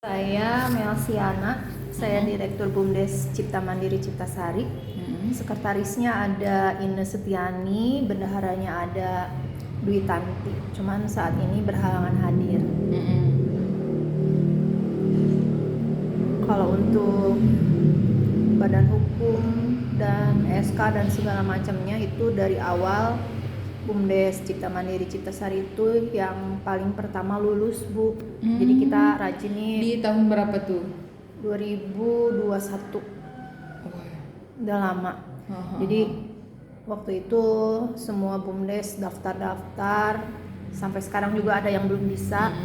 Saya Melsiana, saya Direktur BUMDes Cipta Mandiri Ciptasari. Sekretarisnya ada Ine Setiani, bendaharanya ada Dwi Tanti. Cuman saat ini berhalangan hadir. Kalau untuk badan hukum dan SK dan segala macamnya itu dari awal BUMDes Cipta Mandiri Ciptasari itu yang paling pertama lulus, Bu. Jadi kita rajin nih. Di tahun berapa tuh? 2021. Udah lama. Jadi waktu itu semua BUMDes daftar-daftar, sampai sekarang juga ada yang belum bisa.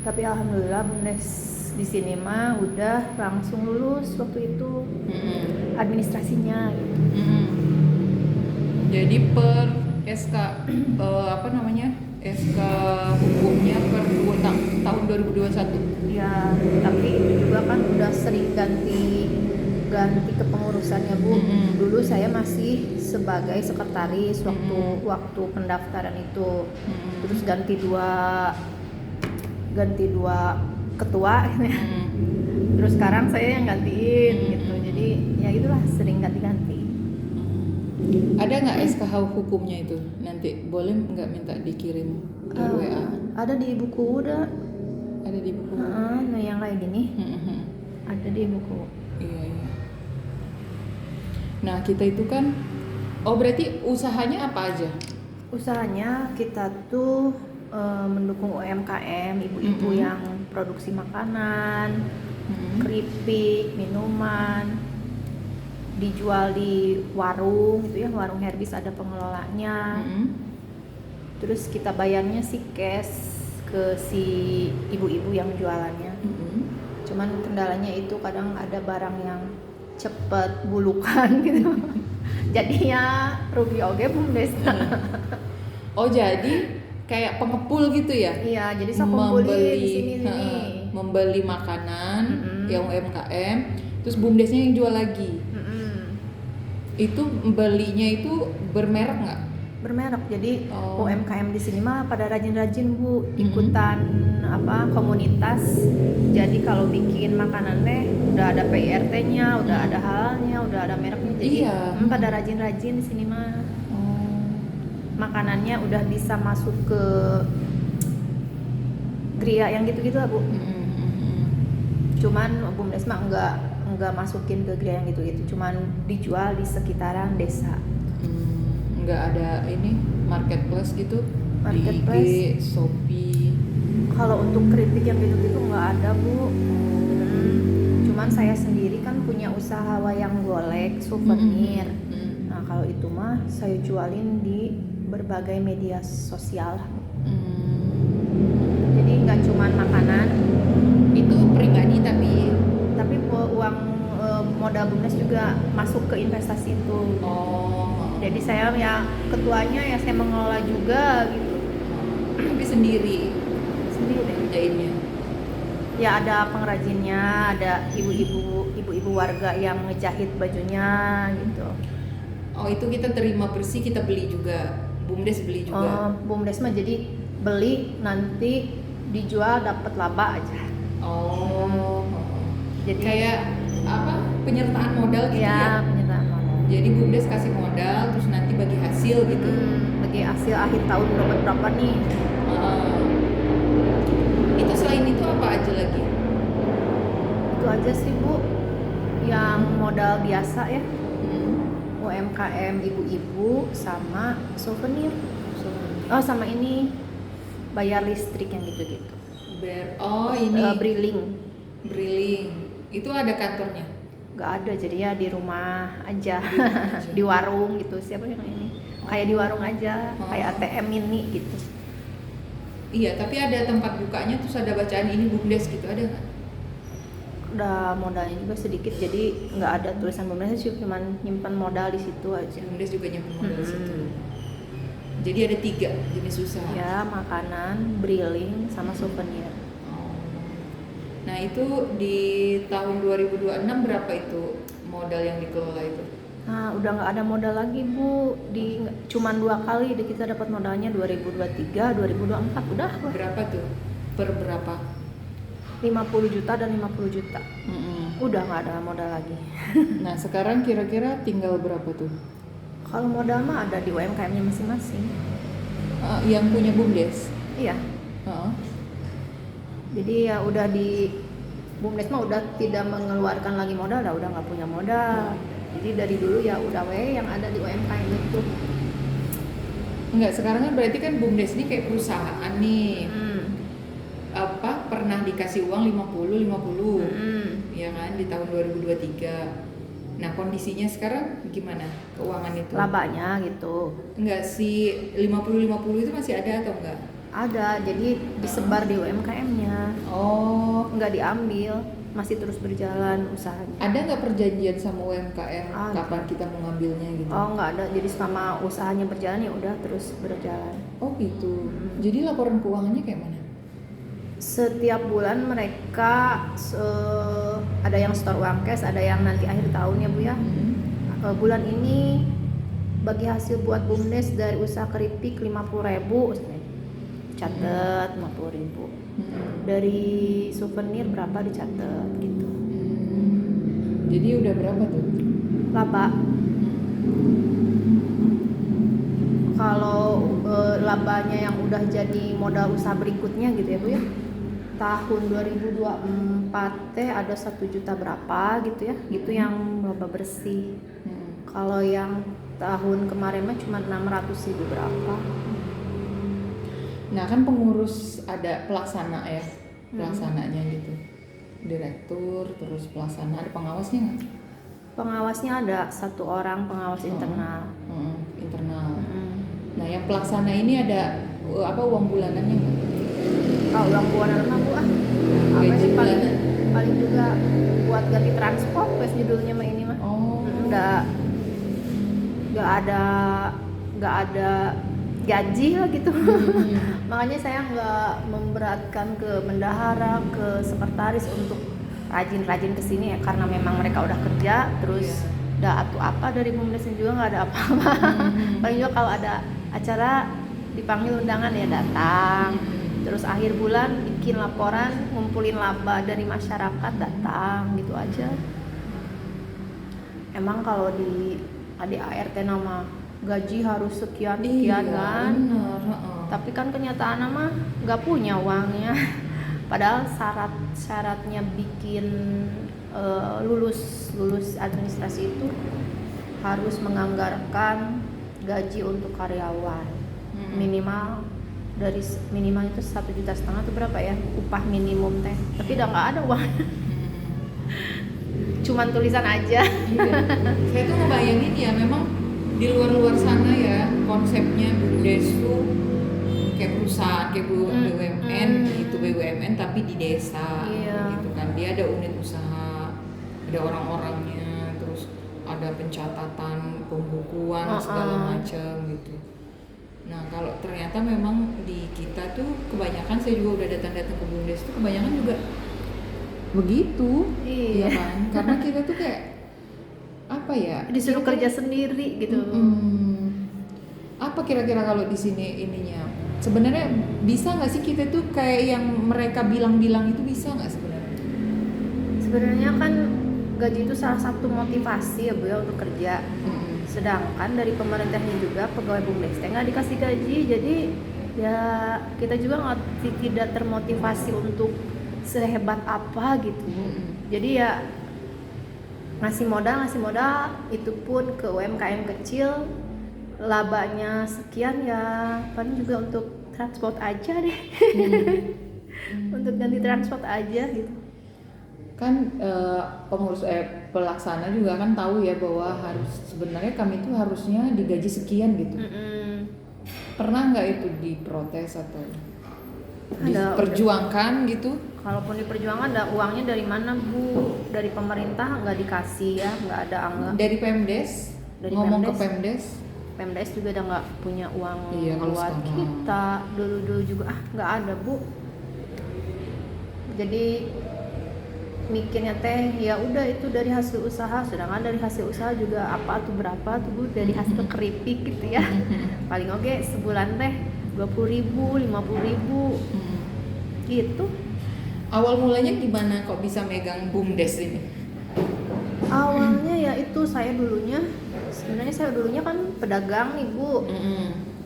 Tapi alhamdulillah BUMDes di sini mah udah langsung lulus waktu itu administrasinya gitu. Jadi per SK SK hukumnya per tahun 2021. Ya, tapi itu juga kan udah sering ganti kepengurusannya, Bu. Dulu saya masih sebagai sekretaris waktu pendaftaran itu. Terus ganti dua ketua gitu ya. Terus sekarang saya yang gantiin gitu. Jadi ya itulah, sering ganti-ganti. Ada nggak SK hukumnya itu? Nanti boleh nggak minta dikirim ke WA? Ada di buku udah. Ada di buku. Nah yang kayak gini ada di buku. Iya. Nah kita itu kan, berarti usahanya apa aja? Usahanya kita tuh mendukung UMKM, ibu-ibu yang produksi makanan, keripik, minuman, dijual di warung gitu ya, warung Herbis ada pengelolanya. Terus kita bayarnya sih cash ke si ibu-ibu yang jualannya. Cuman kendalanya itu kadang ada barang yang cepet bulukan gitu. Jadinya rugi oge BUMDes. Oh jadi kayak pengepul gitu ya? Iya, jadi saya kumpulin di sini. Membeli makanan yang UMKM, terus BUMDesnya yang jual lagi. Itu belinya itu bermerek nggak? Bermerek. Jadi UMKM di sini mah pada rajin-rajin, Bu, ikutan komunitas. Jadi kalau bikin makanannya udah ada PRT-nya, udah ada halalnya, udah ada mereknya. Jadi pada rajin-rajin di sini mah. Makanannya udah bisa masuk ke Gria yang gitu-gitu lah, Bu. Cuman BUMDes mah enggak masukin ke Gria yang gitu-gitu, cuman dijual di sekitaran desa. Enggak ada ini marketplace gitu? Marketplace, di IG, Shopee. Kalau untuk keripik yang gitu-gitu enggak ada, Bu. Cuman saya sendiri kan punya usaha wayang golek, souvenir. Nah, kalau itu mah saya jualin di berbagai media sosial. Jadi nggak cuma makanan, itu pribadi tapi uang modal BUMDes juga masuk ke investasi itu. Jadi saya ya ketuanya, ya saya mengelola juga gitu. Tapi sendiri kerjainnya. Ya ada pengrajinnya, ada ibu-ibu warga yang ngejahit bajunya gitu. Itu kita terima bersih, kita beli juga. BUMDes beli juga. BUMDes mah jadi beli nanti dijual dapat laba aja. Jadi kayak penyertaan modal gitu ya? Penyertaan modal. Jadi BUMDes kasih modal, terus nanti bagi hasil gitu. Bagi hasil akhir tahun dapat berapa nih? Itu selain itu apa aja lagi? Itu aja sih, Bu. Yang modal biasa ya. UMKM ibu-ibu sama souvenir. Sama ini bayar listrik yang gitu-gitu. Ini Briling. Itu ada kantornya? Gak ada, jadi ya di rumah aja. Di warung gitu. Siapa yang ini? Kayak di warung aja, kayak ATM mini gitu. Iya, tapi ada tempat bukanya terus ada bacaan ini BUMDes gitu, ada nggak? Udah modalnya juga sedikit, jadi nggak ada tulisan BUMDes, cuma nyimpan modal di situ aja. BUMDes juga nyimpan modal di situ. Jadi ada 3 jenis usaha. Ya, makanan, briling, sama souvenir. Nah itu di tahun 2026 berapa itu modal yang dikelola itu? Nah, udah nggak ada modal lagi, Bu. Cuman 2 kali kita dapat modalnya 2023, 2024 udah. Berapa tuh? Per berapa? 50 juta dan 50 juta. Mm-mm. Udah nggak ada modal lagi. Nah sekarang kira-kira tinggal berapa tuh? Kalau modal mah ada di UMKM-nya masing-masing. Yang punya BUMDes? Iya. Heeh. Jadi ya udah di BUMDes mah udah tidak mengeluarkan lagi modal, udah nggak punya modal. Jadi dari dulu ya udah yang ada di UMKM itu. Enggak, sekarang kan berarti kan BUMDes ini kayak perusahaan nih. Pernah dikasih uang 50 ya kan di tahun 2023. Nah kondisinya sekarang gimana keuangan itu? Labanya gitu. Enggak sih, 50 itu masih ada atau enggak? Ada, jadi disebar di UMKM-nya. Oh, Nggak diambil, masih terus berjalan usahanya. ada nggak perjanjian sama UMKM Ada. kapan kita mau ngambilnya gitu? Oh nggak ada, jadi selama usahanya berjalan ya udah terus berjalan. Oh gitu. Jadi laporan keuangannya kayak mana? Setiap bulan mereka ada yang store uang cash, ada yang nanti akhir tahun ya Bu ya. Bulan ini bagi hasil buat BUMDes dari usaha keripik 50.000, catat 50.000. Dari souvenir berapa dicatat gitu. Jadi udah berapa tuh? Laba. Kalau labanya yang udah jadi modal usaha berikutnya gitu ya Bu ya. Tahun 2024 teh ada 1 juta berapa gitu ya. Gitu yang laba bersih. Kalau yang tahun kemarin mah cuma 600.000 berapa. Nah kan pengurus ada pelaksana ya, pelaksananya gitu, direktur, terus pelaksana, ada pengawasnya nggak? Pengawasnya ada 1 orang pengawas internal. Internal. Nah yang pelaksana ini ada uang bulanannya nggak? Kalau uang bulanan mah Bu apa Gaji sih bulanan. paling juga buat ganti transport wes judulnya mah ini mah. Oh. Nggak ada gaji lah gitu. Makanya saya nggak memberatkan ke bendahara, ke sekretaris untuk rajin-rajin kesini ya, karena memang mereka udah kerja terus udah atuh apa dari BUMDesnya juga nggak ada apa-apa. Paling juga kalau ada acara dipanggil undangan ya datang. Terus akhir bulan bikin laporan, ngumpulin laba dari masyarakat, datang gitu aja. Emang kalau di ADART nama gaji harus sekian kan. Tapi kan kenyataan mah nggak punya uangnya. Padahal syaratnya bikin lulus administrasi itu harus menganggarkan gaji untuk karyawan minimal itu 1,5 juta itu berapa ya upah minimum teh, tapi udah nggak ada uang. Cuman tulisan aja. Saya tuh ngebayangin ya memang di luar sana ya konsepnya BUMDes tuh kayak perusahaan kayak BUMN gitu, BUMN tapi di desa gitu kan. Dia ada unit usaha, ada orang-orangnya, terus ada pencatatan, pembukuan segala macam gitu. Nah kalau ternyata memang di kita tuh kebanyakan, saya juga udah datang-datang ke BUMDes tuh kebanyakan juga begitu, iya kan? Karena kita tuh kayak apa ya? Disuruh kerja sendiri gitu. Apa kira-kira kalau di sini ininya? Sebenarnya bisa nggak sih kita tuh kayak yang mereka bilang-bilang itu, bisa nggak sebenarnya? Sebenarnya kan gaji itu salah satu motivasi ya Bu ya untuk kerja. Sedangkan dari pemerintahnya juga pegawai BUMDes nggak dikasih gaji, jadi ya kita juga tidak termotivasi untuk sehebat apa gitu. Jadi ya ngasih modal itu pun ke UMKM kecil, labanya sekian ya paling juga untuk transport aja deh. Untuk ganti transport aja gitu. Kan pengurus pelaksana juga kan tahu ya bahwa sebenarnya kami itu harusnya digaji sekian gitu. Pernah nggak itu diprotes atau diperjuangkan gitu? Kalaupun diperjuangkan, ada uangnya dari mana Bu? Dari pemerintah nggak dikasih ya, nggak ada angga. Dari Pemdes? Ngomong ke Pemdes? Pemdes juga udah nggak punya uang buat sekarang. kita. Dulu juga nggak ada Bu. Jadi mikirnya teh ya udah itu dari hasil usaha, sedangkan dari hasil usaha juga apa tuh berapa tuh Bu, dari hasil keripik gitu ya. Paling oke sebulan teh 20.000, 50.000 gitu. Awal mulanya gimana kok bisa megang BUMDes ini? Awalnya ya itu sebenarnya saya dulunya kan pedagang nih Bu.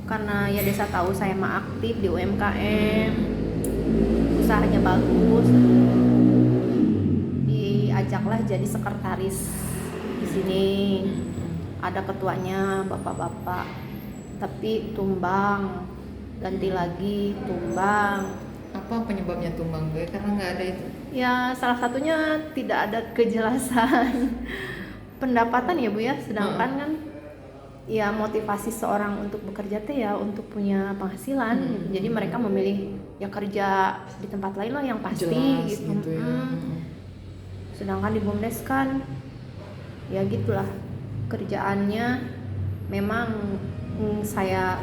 Karena ya desa tahu saya mah aktif di UMKM, usahanya bagus, diajaklah jadi sekretaris di sini. Ada ketuanya bapak-bapak, tapi tumbang, ganti lagi tumbang. Apa penyebabnya tumbang gue? Karena nggak ada itu. Ya salah satunya tidak ada kejelasan pendapatan ya Bu ya, sedangkan kan ya motivasi seorang untuk bekerja teh ya untuk punya penghasilan gitu. Jadi mereka memilih ya kerja di tempat lain lah yang pasti. Jelas, gitu ya. Sedangkan di BUMDes kan ya gitulah kerjaannya memang saya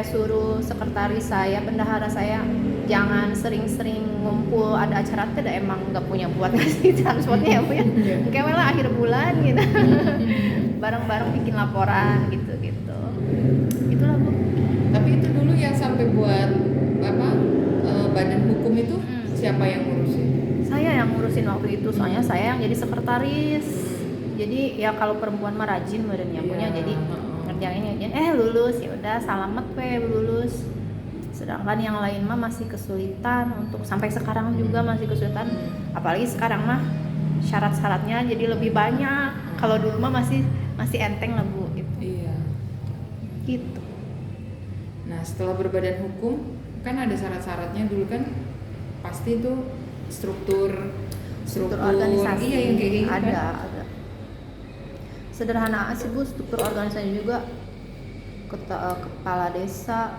suruh sekretaris saya, bendahara saya jangan sering-sering ngumpul ada acara teh, emang nggak punya buat ngasih transportnya ya Bu ya. Kayak lah akhir bulan gitu. Bareng-bareng bikin laporan gitu. Itulah Bu. Tapi itu dulu yang sampai buat badan hukum itu siapa yang ngurusin? Saya yang ngurusin waktu itu, soalnya saya yang jadi sekretaris. Jadi ya kalau perempuan mah rajin badannya punya, jadi ngerjain lulus ya udah selamat lulus. Sedangkan yang lain mah masih kesulitan untuk sampai sekarang juga masih kesulitan. Apalagi sekarang mah syarat-syaratnya jadi lebih banyak. Kalau dulu mah masih enteng lah Bu gitu. Iya. Gitu. Nah, setelah berbadan hukum kan ada syarat-syaratnya dulu kan, pasti itu struktur organisasi. Iya, yang kayak gitu ada kan? Ada. Sederhana sih Bu, struktur organisasi juga kepala desa,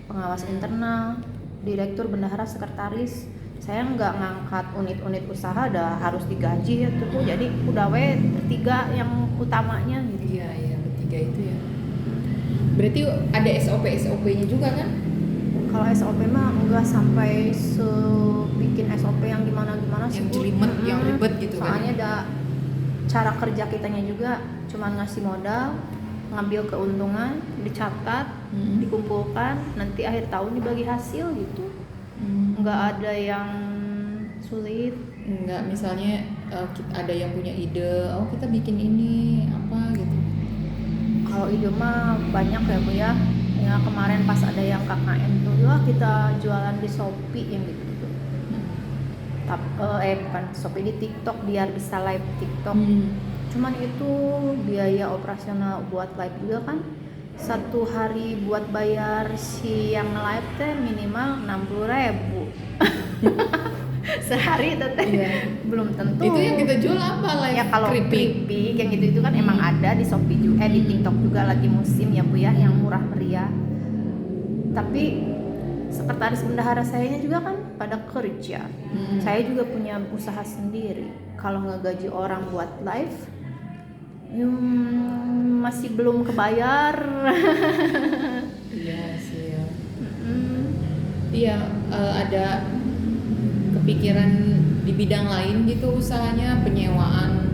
pengawas internal, direktur, bendahara, sekretaris. Saya nggak ngangkat unit-unit usaha, harus digaji ya tuh Bu. Jadi udah tiga yang utamanya gitu. Iya, bertiga itu ya. Berarti ada SOP-nya juga kan? Kalau SOP mah enggak sampai bikin SOP yang gimana sih Bu. Yang ribet gitu kan. Soalnya ada cara kerja kitanya juga cuman ngasih modal, ngambil keuntungan, dicatat, dikumpulkan, nanti akhir tahun dibagi hasil gitu. Enggak ada yang sulit. Enggak, misalnya ada yang punya ide, kita bikin ini apa gitu. Kalau ide mah banyak ya Bu ya. Ya kemarin pas ada yang KKN tuh, kita jualan di Shopee yang gitu. Bukan Shopee, di TikTok biar bisa live TikTok. Cuman itu biaya operasional buat live juga kan, satu hari buat bayar si yang live teh minimal 60.000 sehari teteh. Belum tentu. Itu yang kita jual apa live? Ya kalau keripik yang gitu itu kan emang ada di Shopee juga, di TikTok juga lagi musim ya Bu ya, yang murah meriah. Tapi sekretaris bendahara sayanya juga kan pada kerja. Saya juga punya usaha sendiri. Kalau ngegaji orang buat live masih belum kebayar. Iya sih ya. Iya, ada kepikiran di bidang lain gitu usahanya, penyewaan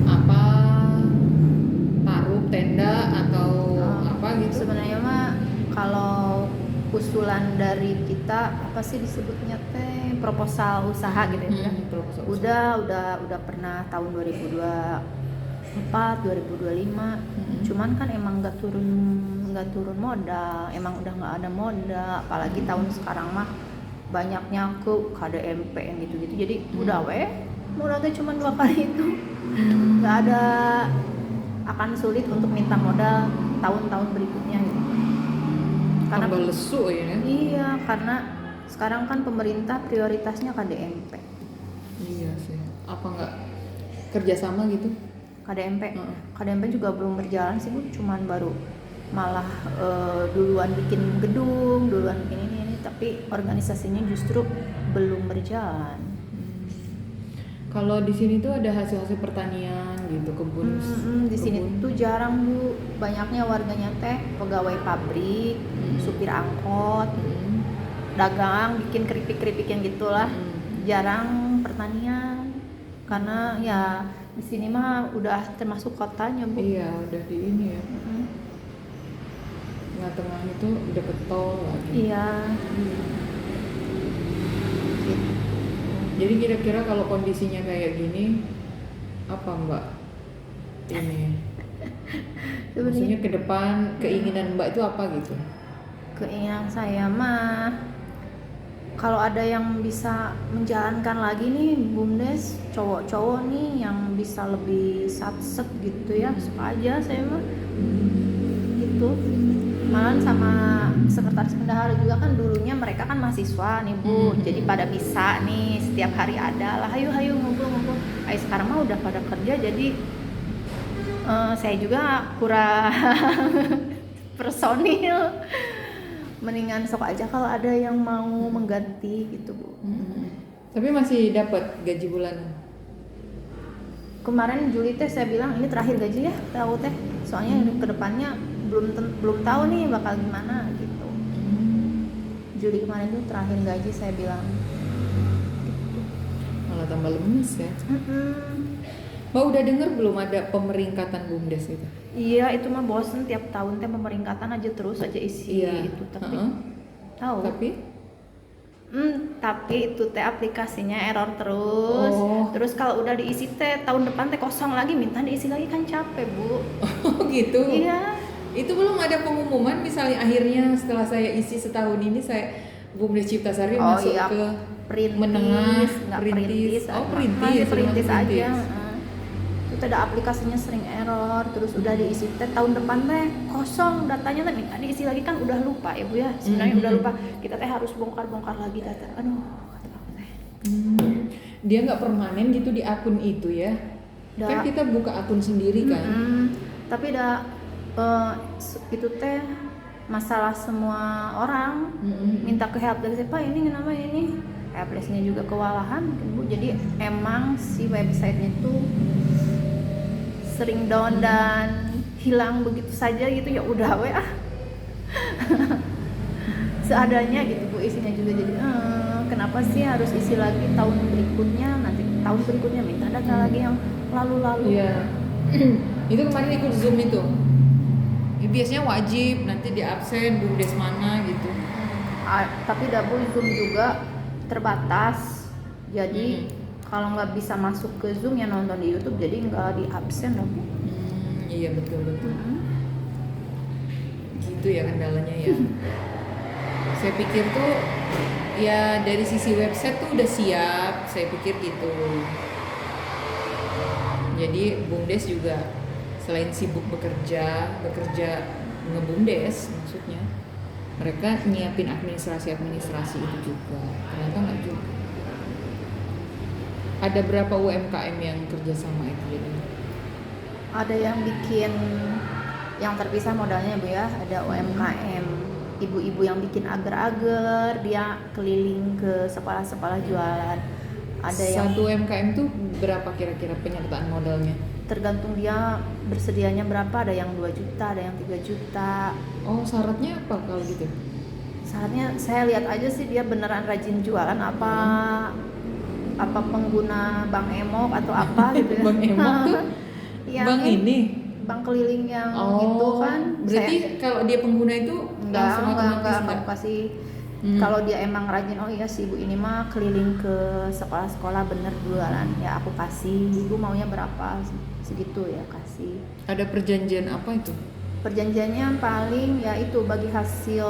apa, taruh tenda atau apa gitu? Sebenarnya mah kalau usulan dari kita apa sih disebutnya teh, proposal usaha gitu ya. Udah pernah tahun 2024, 2025. Cuman kan emang nggak turun modal, emang udah nggak ada modal, apalagi tahun sekarang mah banyaknya ke KDMP yang gitu-gitu. Jadi udah modalnya cuma 2 kali itu. Nggak ada, akan sulit untuk minta modal tahun-tahun berikutnya gitu. Karena lesu ya. Iya, karena sekarang kan pemerintah prioritasnya KDMP. Iya sih. Apa nggak kerjasama gitu? KDMP juga belum berjalan sih Bu, cuman baru malah duluan bikin gedung, duluan bikin ini, tapi organisasinya justru belum berjalan. Kalau di sini tuh ada hasil-hasil pertanian gitu, kebun. Di sini tuh jarang Bu, banyaknya warganya teh pegawai pabrik, supir angkot, dagang, bikin keripik-keripik yang gitulah. Jarang pertanian, karena ya di sini mah udah termasuk kotanya Bu. Iya, udah di ini ya. Tengah-tengah itu deket tol lagi. Iya. Jadi kira-kira kalau kondisinya kayak gini, apa Mbak ini? Maksudnya ke depan keinginan Mbak itu apa gitu? Keinginan saya mah kalau ada yang bisa menjalankan lagi nih BUMDes, cowok-cowok nih yang bisa lebih satset gitu ya, suka aja saya mah gitu. Malah sama sekretaris bendahara juga kan dulunya mereka kan mahasiswa nih Bu, jadi pada bisa nih setiap hari ada lah, hayu ngumpul. Sekarang mah udah pada kerja, jadi saya juga kurang personil. Mendingan sok aja kalau ada yang mau mengganti gitu Bu. Tapi masih dapat gaji bulanan? Kemarin Juli teh saya bilang ini terakhir gaji ya, tahu teh. Soalnya kedepannya belum tahu nih bakal gimana gitu. Juli kemarin tuh terakhir gaji saya bilang. Malah tambah lemes ya. Mbak udah dengar belum ada pemeringkatan BUMDes itu? Iya, itu mah bosen tiap tahun teh pemeringkatan aja terus aja isi itu, tapi tahu. Tapi itu teh aplikasinya error terus. Terus kalau udah diisi teh tahun depan teh kosong lagi, minta diisi lagi kan capek Bu. Oh gitu. Iya. Itu belum ada pengumuman misalnya akhirnya setelah saya isi setahun ini saya BUMDes Ciptasari masuk ke menengah, perintis. Masih perintis aja. Itu ada aplikasinya sering error, terus udah diisi teh tahun depan teh kosong datanya teh, minta diisi lagi kan udah lupa ya Bu ya, sebenarnya udah lupa, kita teh harus bongkar lagi data. Aduh, dia nggak permanen gitu di akun itu ya? Kan kita buka akun sendiri kan? Tapi itu teh masalah semua orang minta ke helpdesk, Pak ini kenapa ini? Helpdesk-nya juga kewalahan Bu, jadi emang si websitenya tuh sering down dan hilang begitu saja gitu, ya udah seadanya gitu Bu isinya juga, jadi kenapa sih harus isi lagi tahun berikutnya, nanti tahun berikutnya minta data lagi yang lalu-lalu. Iya. Itu kemarin ikut Zoom itu ya, biasanya wajib nanti di absen BUMDes mana gitu. Tapi Bu Zoom juga terbatas, jadi kalau nggak bisa masuk ke Zoom ya nonton di YouTube, jadi nggak di absen dong. Iya betul. Gitu ya kendalanya ya. Saya pikir tuh ya dari sisi website tuh udah siap, saya pikir gitu. Jadi BUMDes juga selain sibuk bekerja nge-BUMDes maksudnya, mereka nyiapin administrasi itu juga. Ternyata nggak juga. Ada berapa UMKM yang kerja sama itu jadi? Ada yang bikin yang terpisah modalnya Bu ya, ada UMKM ibu-ibu yang bikin agar-agar, dia keliling ke sekolah-sekolah jualan. Ada yang satu UMKM tuh berapa kira-kira penyertaan modalnya? Tergantung dia bersedianya berapa, ada yang 2 juta, ada yang 3 juta. Oh, syaratnya apa kalau gitu? Syaratnya saya lihat aja sih dia beneran rajin jualan apa pengguna bank emok atau apa gitu ya. Bank emok tuh bank ini? Bank keliling yang itu kan. Berarti kalau dia pengguna itu enggak kasih. Kalau dia emang rajin, oh iya si ibu ini mah keliling ke sekolah-sekolah bener jualan, ya aku kasih, ibu maunya berapa segitu ya kasih. Ada perjanjian apa itu? Perjanjiannya paling ya itu bagi hasil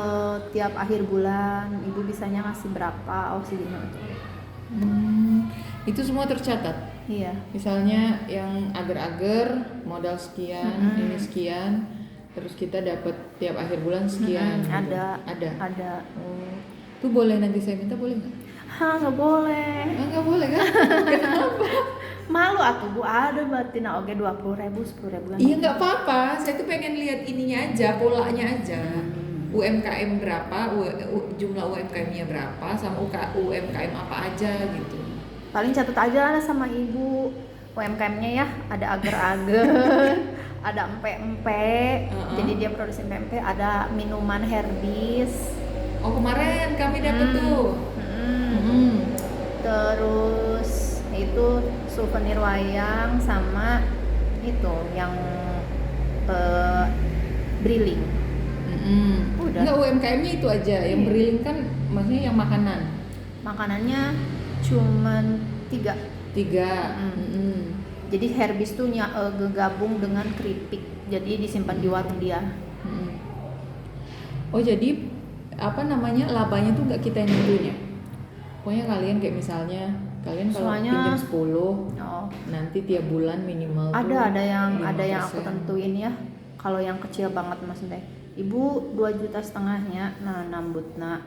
tiap akhir bulan, ibu bisanya ngasih berapa, oh segini. Itu semua tercatat? Iya. Misalnya yang agar-agar modal sekian, ini sekian, terus kita dapat tiap akhir bulan sekian. Ada. Itu boleh nanti saya minta, boleh nggak? Nggak boleh. Nggak boleh kan? Kenapa? Malu atuh Bu, ada batina oge 20.000, 10.000. Iya nggak apa-apa, saya tuh pengen lihat ininya aja, polanya aja. UMKM berapa, jumlah UMKM-nya berapa, sama UMKM apa aja gitu. Paling catat aja sama ibu UMKM-nya ya, ada agar-agar, ada empe-empe, jadi dia produksi empe-empe, ada minuman herbis. Oh kemarin kami dapet tuh. Terus itu souvenir wayang sama itu yang briling. Udah. Enggak, UMKM-nya itu aja, yang briling kan maksudnya yang makanan. Makanannya Cuman 3. 3. Jadi Herbies tuh gabung dengan keripik, jadi disimpan di warung dia. Oh jadi apa namanya, labanya tuh nggak kita yang nentuin ya? Pokoknya kalian kayak misalnya kalian kalau pinjam 10, nanti tiap bulan minimal ada yang 5%. aku tentuin ya. Kalau yang kecil banget maksudnya, ibu 2,5 juta nah nambutna.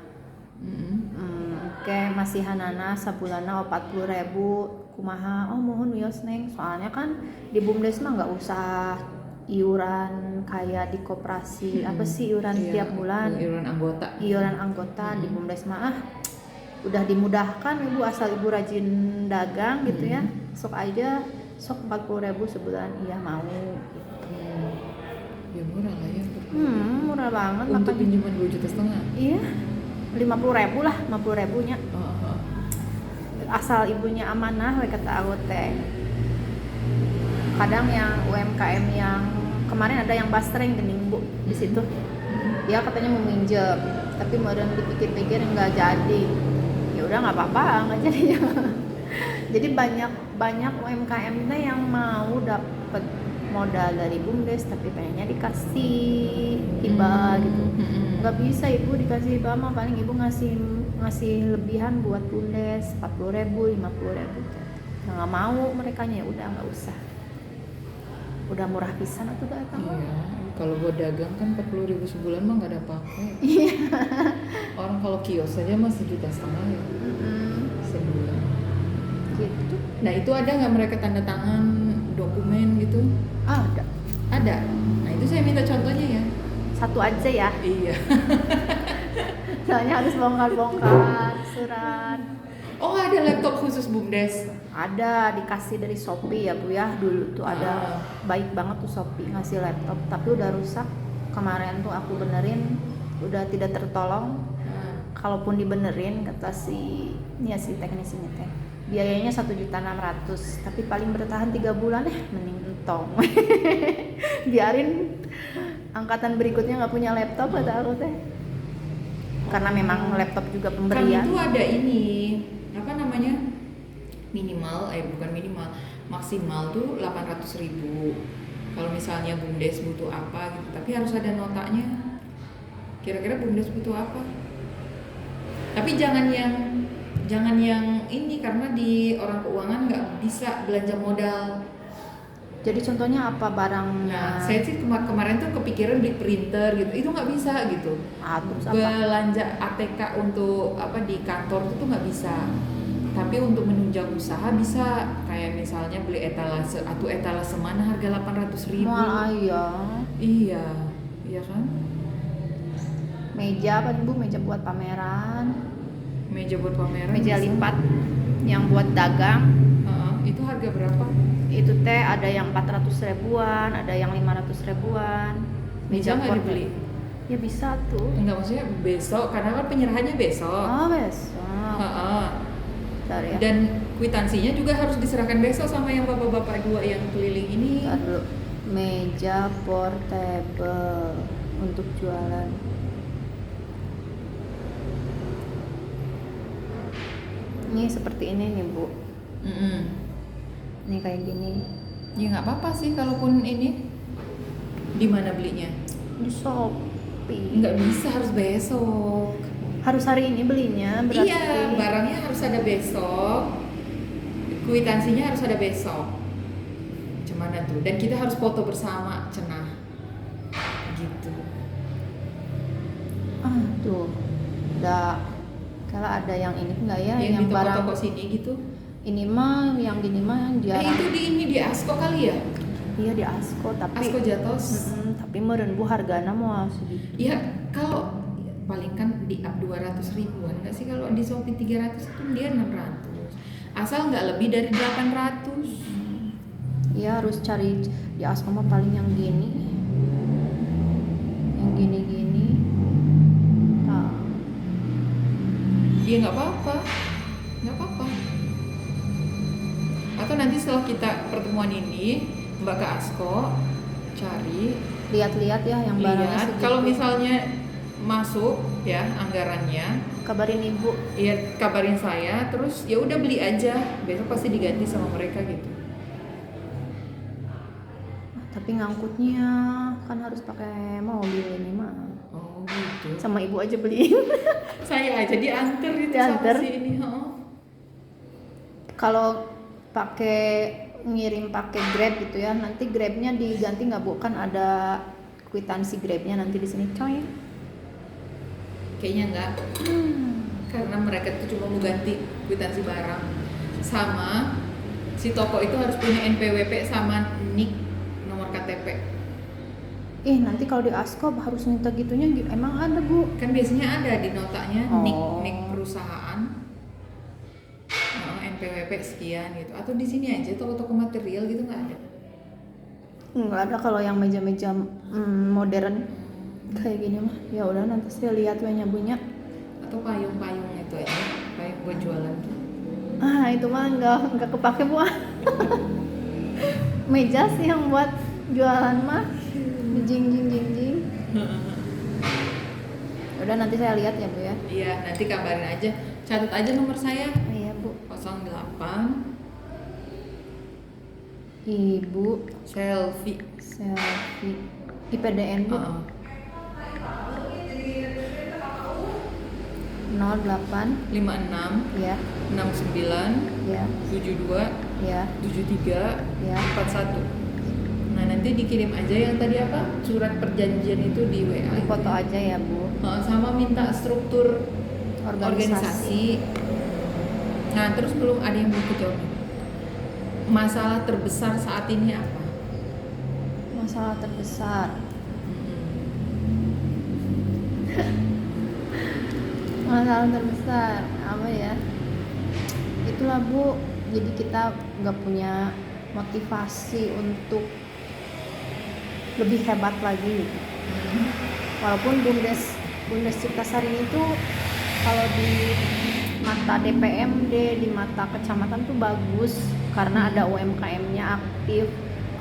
Oke, masih hanana sabulana 40.000 kumaha. Oh mohon wios neng, soalnya kan di BUMDes mah nggak usah iuran kayak di koperasi. Apa sih iuran tiap bulan? Iuran anggota di BUMDes mah udah dimudahkan ibu, asal ibu rajin dagang gitu ya. Sok aja, sok 40.000 sebulan, iya mau gitu. Ya murah lah ya. Murah banget. Untuk pinjaman 2,5 juta. Iya, 50.000 lah, 50.000 nya. Asal ibunya amanah, kata aku teh. Kadang yang UMKM yang kemarin ada yang bastreng gening bu di situ, dia katanya mau minjem, tapi modern dipikir-pikir nggak jadi. Ya udah nggak apa-apa, nggak jadinya. Jadi banyak UMKM yang mau dapet modal dari BUMDes tapi pengennya dikasih hibah gitu. Nggak bisa ibu dikasih hibah mah, paling ibu ngasih lebihan buat BUMDes 40.000, 50.000. Nggak mau merekanya, ya udah nggak usah. Udah murah pisan atau datang. Iya, kalau buat dagang kan 40.000 sebulan mah nggak ada apa-apa. Orang kalau kios aja mah 1,5 juta ya sebulan. Gitu. Nah itu ada nggak mereka tanda tangan dokumen gitu? Ada. Nah itu saya minta contohnya ya. Satu aja ya. Iya. Soalnya harus bongkar surat. Oh ada laptop khusus BUMDes? Ada, dikasih dari Shopee ya bu ya. Dulu tuh ada, baik banget tuh Shopee ngasih laptop, tapi udah rusak. Kemarin tuh aku benerin, udah tidak tertolong. Kalaupun dibenerin, kata si teknisinya teh, biayanya 1,6 juta, tapi paling bertahan 3 bulan mending entong. Biarin angkatan berikutnya nggak punya laptop, kata aku teh. Karena memang laptop juga pemberian. Kan itu ada ini, apa namanya, maksimal tuh 800.000. Kalau misalnya BUMDes butuh apa gitu, tapi harus ada notanya. Kira-kira BUMDes butuh apa? Tapi jangan yang ini, karena di orang keuangan nggak bisa belanja modal. Jadi contohnya apa barangnya? Nah, saya sih kemarin tuh kepikiran beli printer gitu, itu nggak bisa gitu. Terus belanja ATK untuk apa di kantor itu tuh nggak bisa. Tapi untuk menunjang usaha bisa, kayak misalnya beli etalase atau etalase mana harga 800.000. Iya kan? Meja apa bu? Meja buat pameran. Meja lipat yang buat dagang. Itu harga berapa? Itu teh ada yang 400.000-an, ada yang 500.000-an. Meja nggak dibeli? Ya bisa tuh. Enggak, maksudnya besok, karena kan penyerahannya besok. Besok. Ya. Dan kwitansinya juga harus diserahkan besok sama yang bapak-bapak 2 yang keliling ini. Meja portable untuk jualan. Ini seperti ini nih bu. Ini kayak gini. Ya nggak apa-apa sih, kalaupun ini. Di mana belinya? Di Shopee. Nggak bisa, harus besok. Harus hari ini belinya berarti. Iya, barangnya harus ada besok, kwitansinya harus ada besok. Cuman tuh, dan kita harus foto bersama, cenah. Gitu. Tuh. Kalau ada yang ini enggak ya, yang di barang toko-toko sini gitu. Ini mah yang gini mah jarang. Itu di Asko kali ya? Iya di Asko, tapi Asko Jatos. Tapi meren bu harganya mau sedikit. Iya, kalau paling kan di up 200.000-an nggak sih, kalau di Shopee 300 itu dia 600. Asal nggak lebih dari 800. Iya harus cari di Asko mah paling yang gini. Yang gini-gini. Iya nggak apa-apa. Atau nanti setelah kita pertemuan ini, Mbak ke Asko cari, lihat-lihat ya yang barangnya segitu. Kalau misalnya masuk ya anggarannya, kabarin ibu. Iya, kabarin saya, terus ya udah beli aja, besok pasti diganti sama mereka gitu. Tapi ngangkutnya kan harus pakai mobil ini mah. Oh gitu. Sama ibu aja beliin. Saya aja diantar itu Diantar. sama si ini. Kalau ngirim pakai Grab gitu ya, nanti Grabnya diganti nggak Bu? Kan ada kwitansi Grabnya nanti di sini coy. Kayaknya enggak. Karena mereka tuh cuma mau ganti kwitansi barang. Sama si toko itu harus punya NPWP sama NIK, nomor KTP. Nanti kalau di Askob harus minta gitunya, emang ada Bu? Kan biasanya ada di notanya NIK, Oh. NIK perusahaan. NPWP sekian gitu. Atau di sini aja toko-toko material gitu nggak ada. Nggak ada kalau yang meja-meja modern kayak gini mah. Ya udah nanti saya lihat wanya punya. Atau payung-payung itu aja, payung buat jualan tuh. Itu mah nggak kepake Bu. Meja sih yang buat jualan mah. Jing. Udah nanti saya lihat ya Bu ya. Iya, nanti kabarin aja. Catat aja nomor saya. Iya Bu. 08 Ibu Selfie. IPDN Bu. 08 56 ya 69 ya 72 ya 73 ya 41. Nah, nanti dikirim aja yang tadi apa? Surat perjanjian itu di WA. di foto aja ya Bu. Sama minta struktur Organisasi. Nah, terus belum ada yang belum kejawab. Masalah terbesar saat ini apa? Masalah terbesar. Masalah terbesar apa ya? Itulah Bu. Jadi kita nggak punya motivasi untuk lebih hebat lagi gitu. Walaupun Bumdes Ciptasari itu kalau di mata DPMD, di mata kecamatan tuh bagus karena ada UMKM-nya aktif.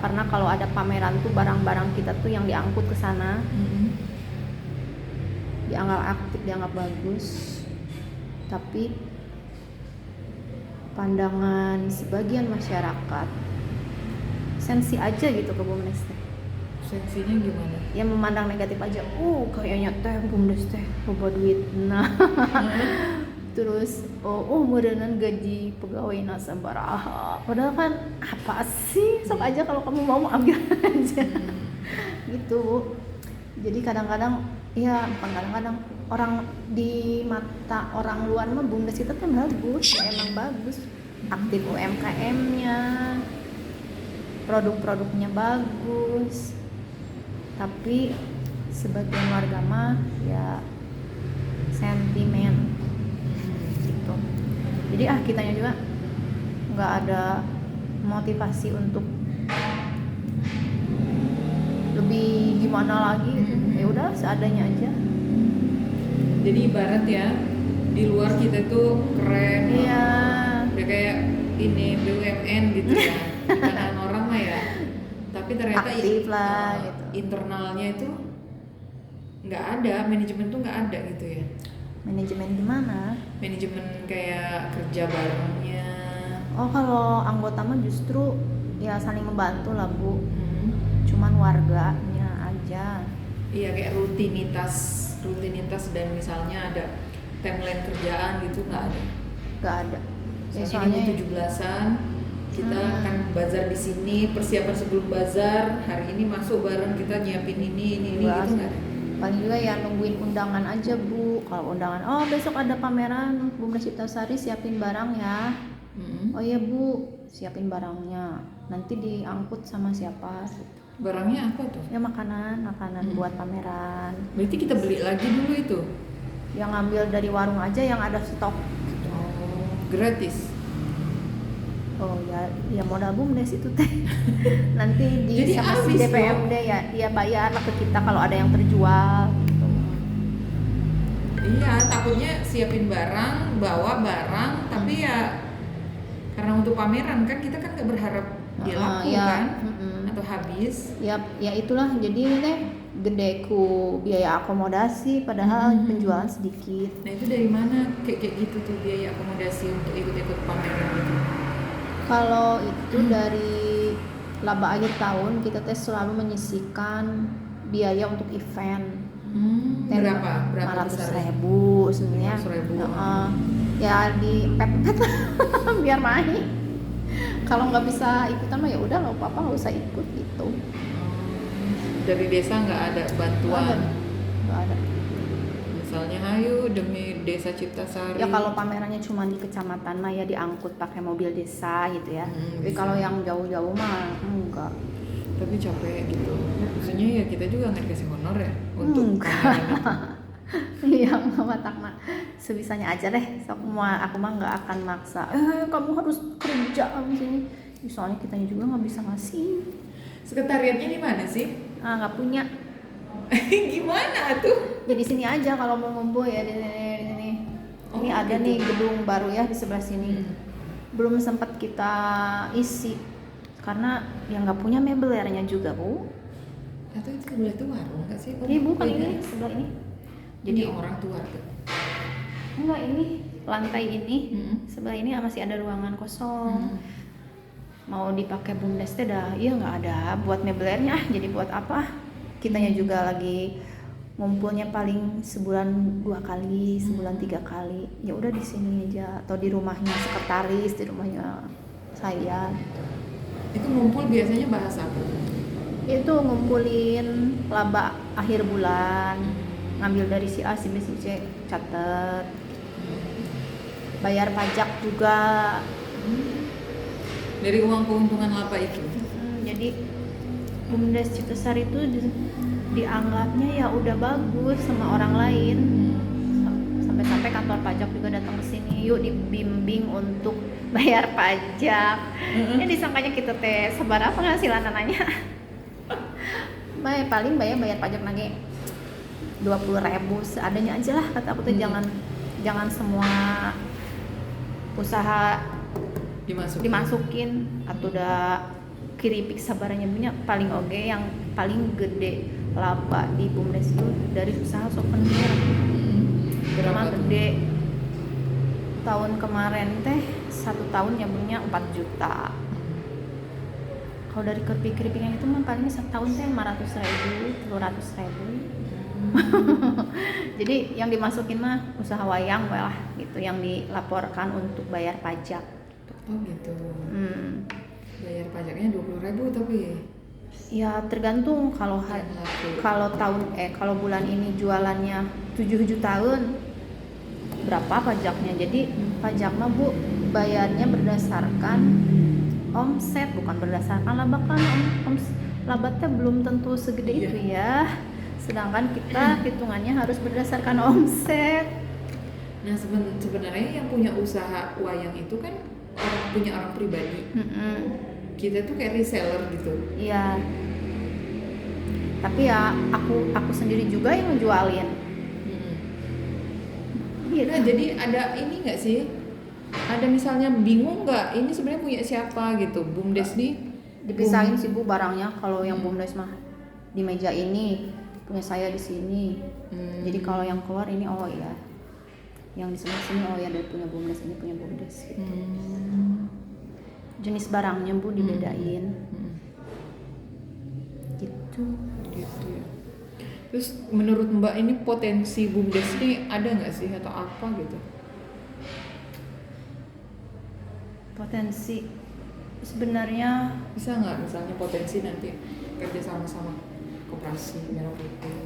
Karena kalau ada pameran tuh barang-barang kita tuh yang diangkut ke sana. Dianggap aktif, dianggap bagus. Tapi pandangan sebagian masyarakat sensi aja gitu ke Bumdes teh. Sensinya gimana? Ya memandang negatif aja. Kayaknya teh Bumdes teh boba duit. Nah. Terus meureunnan gaji pegawai sabaraha. Padahal kan apa sih? Sok aja kalau kamu mau ambil aja. Gitu. Jadi kadang-kadang ya bukan kadang-kadang orang di mata orang luar mah Bumdes kita tuh bagus, ya emang bagus. Aktif UMKM-nya, produk-produknya bagus. Tapi sebagian warga mah ya sentimen gitu. Jadi kitanya juga nggak ada motivasi untuk lebih gimana lagi. Ya udah seadanya aja. Jadi ibarat ya, di luar kita tuh keren. Iya. Udah kayak ini BUMN gitu ya. Bukan orang mah ya. Tapi ternyata aktif lah gitu. Internalnya itu nggak ada, manajemen tuh nggak ada gitu ya. Manajemen gimana? Manajemen kayak kerja barengnya. Kalau anggota mah justru ya saling membantu lah Bu. Cuman warganya aja. Iya, kayak rutinitas dan misalnya ada timeline kerjaan gitu nggak ada. Nggak ada. Soalnya ini 17-an kita akan bazar di sini, persiapan sebelum bazar, hari ini masuk bareng kita nyiapin ini gitu nggak ada. Paling juga ya nungguin undangan aja Bu. Kalau undangan, besok ada pameran Bumdes Ciptasari, siapin barang ya. Oh iya Bu, siapin barangnya. Nanti diangkut sama siapa? Barangnya apa tuh? Ya makanan buat pameran. Berarti kita beli lagi dulu itu? Yang ngambil dari warung aja yang ada stok. Gratis? Ya modal Bumdes itu teh. Nanti Jadi sama si habis DPMD ya, dia bayar lah ke kita kalau ada yang terjual gitu. Iya, takutnya siapin barang, bawa barang, tapi ya Karena untuk pameran kan kita kan nggak berharap dia laku ya, kan atau habis. Ya itulah, jadi teh gedeku biaya akomodasi padahal penjualan sedikit. Nah itu dari mana kayak gitu tuh biaya akomodasi untuk ikut-ikut pameran itu? Kalau itu dari laba akhir tahun kita teh selalu menyisihkan biaya untuk event. Berapa 500.000 sebenarnya. 500.000. Ya di pepet biar main. Kalau nggak bisa ikutan mah ya udah nggak apa-apa, nggak usah ikut gitu. Dari desa nggak ada bantuan? Nggak ada. Misalnya ayo demi Desa Ciptasari. Ya kalau pamerannya cuma di kecamatan mah ya diangkut pakai mobil desa gitu ya. Tapi kalau yang jauh-jauh mah enggak. Tapi capek gitu. Maksudnya ya kita juga nggak dikasih honor ya untuk pameran itu. Iya, mama tak mak sebisanya aja deh. So, aku mah nggak akan maksa. Kamu harus kerja di sini. Soalnya kitanya juga nggak bisa ngasih. Sekretariatnya di mana sih? Nggak punya. Gimana tuh? Jadi sini aja kalau mau ngumpul ya di sini. Oh, ini ada gitu. nih gedung baru ya di sebelah sini. Belum sempat kita isi karena yang nggak punya meubelernya juga, Bu. Atau itu sebelah itu warung nggak sih? Ini bukan ini sebelah ini. Jadi orang tua tuh. Enggak, ini lantai ini sebelah ini masih ada ruangan kosong. Mau dipakai bumdes teh dah, iya nggak ada buat meubelernya. Jadi buat apa? Kitanya juga lagi ngumpulnya paling sebulan 2 kali, sebulan 3 kali. Ya udah di sini aja atau di rumahnya sekretaris, di rumahnya saya. Itu ngumpul biasanya bahas apa? Itu ngumpulin laba akhir bulan, ngambil dari si A, si B, si C, catet. Bayar pajak juga. Dari uang keuntungan laba itu. Jadi Bumdes Ciptasari itu dianggapnya ya udah bagus sama orang lain. Sampai-sampai kantor pajak juga datang ke sini, yuk dibimbing untuk bayar pajak. Ya disangkanya kita teh seberapa penghasilan anaknya. Paling bayar pajak lagi 20.000 seadanya aja lah, kata aku tuh. Jangan semua usaha dimasukin atau udah kiripik sabaranya punya. Paling oke yang paling gede laba di Bumdes itu dari usaha souvenir. Berapa gede? Tahun kemarin teh 1 tahun nyambungnya 4 juta. Kalau dari keripik yang itu mah paling 1 tahun teh 500.000, 300.000. Jadi yang dimasukin mah usaha wayang lah gitu, yang dilaporkan untuk bayar pajak. Oh gitu. Bayar pajaknya 20.000 tapi ya tergantung. Kalau kalau bulan ini jualannya 7 jutaan, berapa pajaknya? Jadi pajaknya Bu bayarnya berdasarkan omset, bukan berdasarkan laba. Kan labatnya belum tentu segede itu ya. Sedangkan kita hitungannya harus berdasarkan omset. Nah sebenarnya yang punya usaha wayang itu kan punya orang pribadi. Kita tuh kayak reseller gitu. Iya. Tapi ya aku sendiri juga yang ngejualin. Gitu. Nah, jadi ada ini nggak sih? Ada misalnya bingung nggak? Ini sebenarnya punya siapa gitu? Bumdes nih dipisahin sih Bu barangnya. Kalau yang Bumdes mah di meja ini, punya saya di sini. Jadi kalau yang keluar ini oh ya, yang di sebelah sini oh ya dari punya Bumdes, ini punya Bumdes gitu. Jenis barangnya Bu dibedain. Gitu ya. Terus menurut Mbak ini potensi Bumdes ini ada nggak sih atau apa gitu? Potensi sebenarnya bisa nggak misalnya potensi nanti kerja sama koperasi Merah Putih?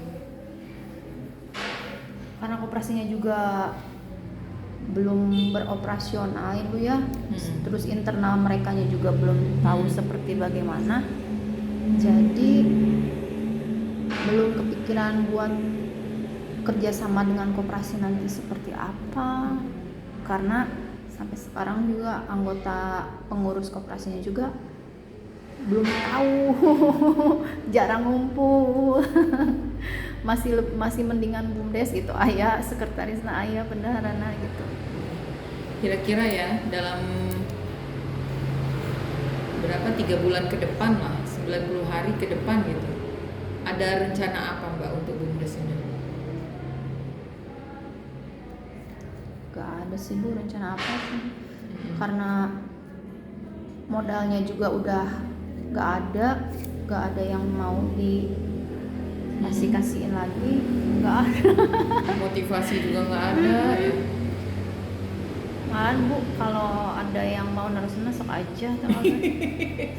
Karena koperasinya juga belum beroperasional Ibu ya. Terus internal merekanya juga belum tahu seperti bagaimana. Jadi belum kepikiran buat kerjasama dengan koperasi nanti seperti apa. Karena sampai sekarang juga anggota pengurus koperasinya juga belum tahu. Jarang ngumpul. masih mendingan Bumdes gitu, ayah sekretarisnya, ayah bendaharana gitu. Kira-kira ya dalam berapa 3 bulan ke depan lah, 90 hari ke depan gitu. Ada rencana apa Mbak untuk BUMDes ini? Gak ada sih Bu rencana apa sih, karena modalnya juga udah gak ada yang mau dikasihin lagi, gak ada. Motivasi juga nggak ada ya. Malahan Bu kalau ada yang mau nerusin sok aja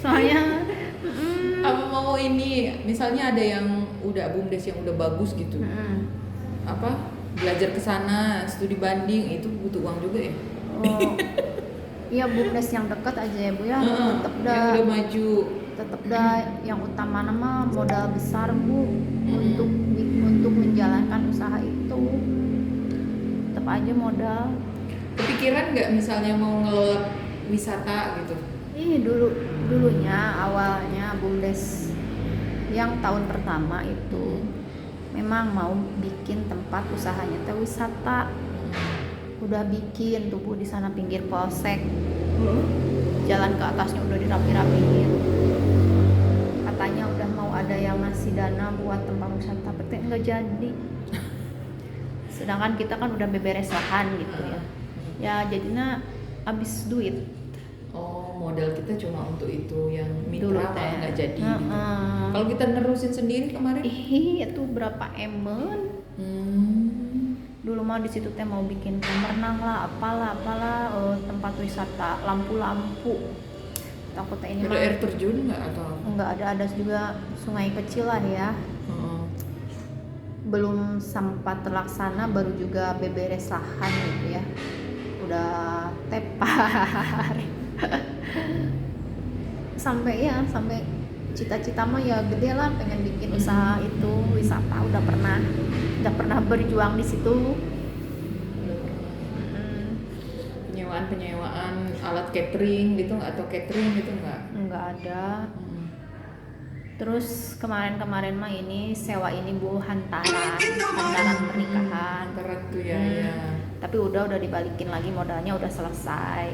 soalnya Apa mau ini, misalnya ada yang udah BUMDes yang udah bagus gitu, apa belajar ke sana, studi banding, itu butuh uang juga ya? oh iya BUMDes yang dekat aja ya Bu ya, tetep dah yang udah maju. tetep dah yang utama nama modal besar Bu untuk menjalankan usaha itu, tetep aja modal. Kepikiran nggak misalnya mau ngelola wisata gitu? Dulunya awalnya BUMDes yang tahun pertama itu memang mau bikin tempat usahanya teh wisata. Udah bikin tuh Bu di sana pinggir polsek. Jalan ke atasnya udah dirapi-rapiin. Katanya udah mau ada yang ngasih dana buat tempat wisata, tapi enggak jadi. Sedangkan kita kan udah beberes lahan gitu ya. Ya jadinya habis duit. Oh, modal kita cuma untuk itu, yang Dulu mitra teh. malah nggak jadi gitu. Kalau kita nerusin sendiri kemarin, Itu berapa emen? Dulu mah di situ teh mau bikin kolam renang lah, apalah, tempat wisata, lampu-lampu. Takutnya ini ada mah air terjun nggak atau apa? enggak ada juga sungai kecil lah ya. Belum sempat terlaksana, baru juga beberes lahan gitu ya. Udah tepar. sampai cita-cita mah ya gede lah, pengen bikin usaha itu wisata, udah pernah berjuang di situ. Penyewaan alat catering gitu atau catering gitu nggak ada. Terus kemarin mah ini sewa ini Bu hantaran pernikahan. Hantaran tuh ya. Tapi udah dibalikin lagi, modalnya udah selesai.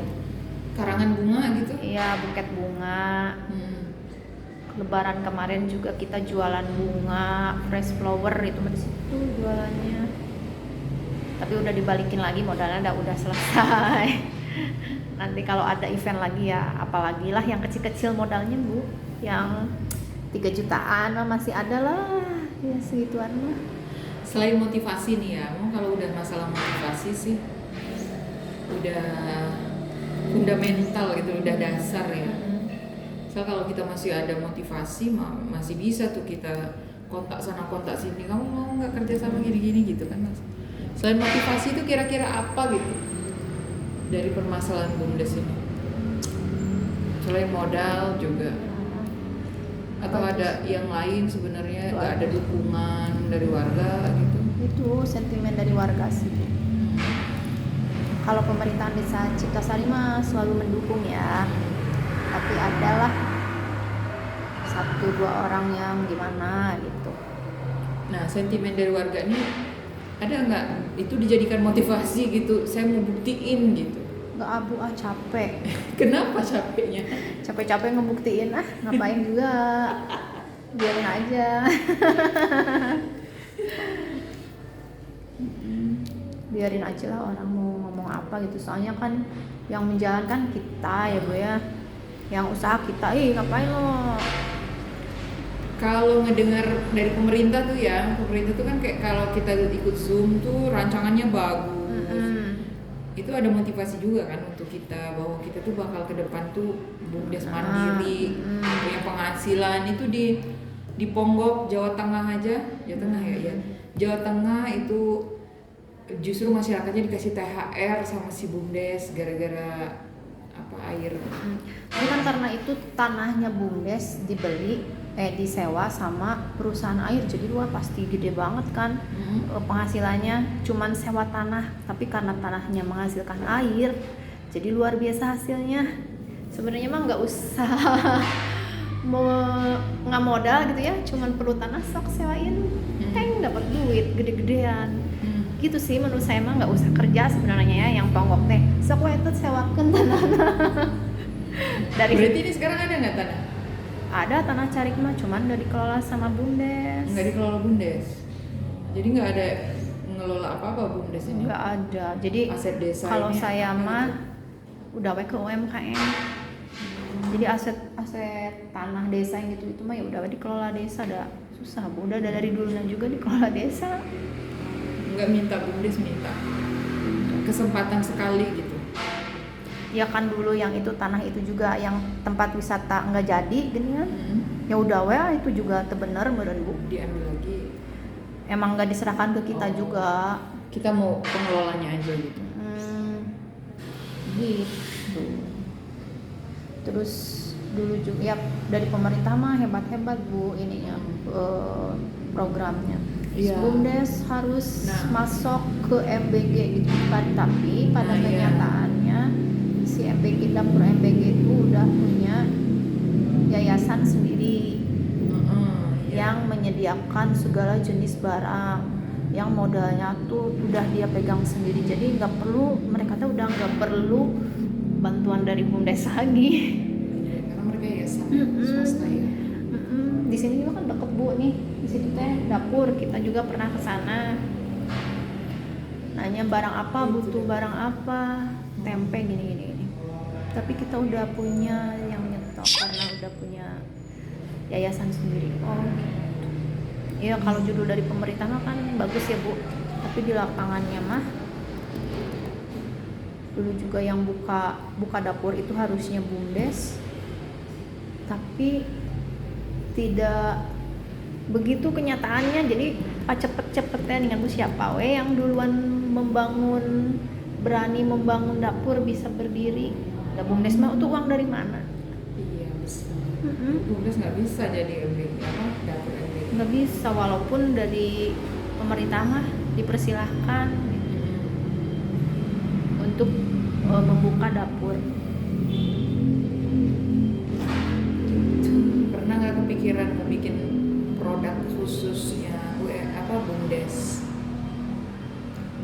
Karangan bunga gitu? Iya, buket bunga. Lebaran kemarin juga kita jualan bunga, fresh flower itu di situ jualannya. Tapi udah dibalikin lagi, modalnya udah selesai. Nanti kalau ada event lagi ya, apalagi lah yang kecil-kecil modalnya Bu, yang 3 jutaan mah masih ada lah, ya segituan mah. Selain motivasi nih ya, kalau udah masalah motivasi sih udah fundamental gitu, udah dasar ya. Misal kalau kita masih ada motivasi, masih bisa tuh kita kontak sana kontak sini, kamu mau nggak kerja sama gini-gini gitu kan Mas. Selain motivasi itu kira-kira apa gitu dari permasalahan BUMDes ini? Selain modal juga, atau ada yang lain sebenarnya, nggak ada dukungan dari warga gitu? Itu sentimen dari warga sih. Kalau pemerintahan desa Ciptasari mah selalu mendukung ya, tapi adalah 1-2 orang yang gimana gitu. Nah, sentimen dari warga ini ada nggak itu dijadikan motivasi gitu, saya mau buktiin gitu? Nggak abu capek. Kenapa capeknya? Capek-capek ngebuktiin ngapain juga, biarin aja. Biarin aja lah orang mau ngomong apa gitu, soalnya kan yang menjalankan kita ya Bu ya, yang usaha kita, ngapain lo. Kalau ngedengar dari pemerintah tuh ya, pemerintah tuh kan kayak kalau kita ikut Zoom tuh rancangannya bagus. Itu ada motivasi juga kan untuk kita, bahwa kita tuh bakal ke depan tuh BUMDes mandiri, punya penghasilan. Itu di Ponggok Jawa Tengah aja, Jawa Tengah itu justru masyarakatnya dikasih THR sama si BUMDes gara-gara apa, air. Tapi kan karena itu tanahnya BUMDes disewa sama perusahaan air, jadi luar pasti gede banget kan. Penghasilannya cuman sewa tanah, tapi karena tanahnya menghasilkan air, jadi luar biasa hasilnya. Sebenarnya mah nggak usah nggak modal gitu ya, cuman perlu tanah sok sewain, dapat duit gede-gedean. Gitu sih menurut saya mah, nggak usah kerja sebenarnya ya, yang Ponggok teh sok wae teh sewakeun tanah. Berarti ini sekarang ada nggak tanah? Ada tanah Carikma, cuman udah dikelola sama Bumdes. Nggak dikelola Bumdes. Jadi nggak ada ngelola apa-apa Bumdes ini. Nggak ada. Jadi Aset desa kalau ini saya apa mah gitu? udah ke UMKM. Jadi aset tanah desa yang gitu itu mah ya udah dikelola desa, dah susah Bu. Udah dari dulunya juga dikelola desa. Nggak minta Bumdes, minta kesempatan sekali gitu. Ya kan dulu yang itu tanah itu juga yang tempat wisata nggak jadi gini kan. Ya udah itu juga bener meureun Bu. Diambil lagi. Emang nggak diserahkan ke kita juga. Kita mau pengelolanya aja gitu. Gitu. Terus dulu juga ya dari pemerintah mah hebat-hebat Bu ininya programnya. Iya. Bumdes harus masuk ke MBG gitu kan, tapi pada kenyataannya si MBG dapur MBG itu udah punya yayasan sendiri yang menyediakan segala jenis barang yang modalnya tuh udah dia pegang sendiri, jadi nggak perlu, mereka tuh udah nggak perlu bantuan dari Bumdes lagi. Karena mereka yayasan swasta ya. Di sini juga kan deket Bu nih, di situ teh dapur, kita juga pernah ke sana. Nanya barang apa, butuh barang apa, tempe gini. Tapi kita udah punya yang nyetok karena udah punya yayasan sendiri. Oh gitu. Ya kalau judul dari pemerintah mah kan bagus ya Bu, tapi di lapangannya mah dulu juga yang buka dapur itu harusnya Bumdes, tapi tidak begitu kenyataannya. Jadi cepet-cepetnya dengan Bu siapa we yang duluan berani membangun dapur bisa berdiri. Nah, Bumdes mah itu uang dari mana? Iya bisa. Bumdes nggak bisa jadi dapur MBG. Nggak bisa, walaupun dari pemerintah mah dipersilahkan gitu, untuk membuka dapur. Pernah nggak kepikiran mau bikin produk khususnya Bumdes?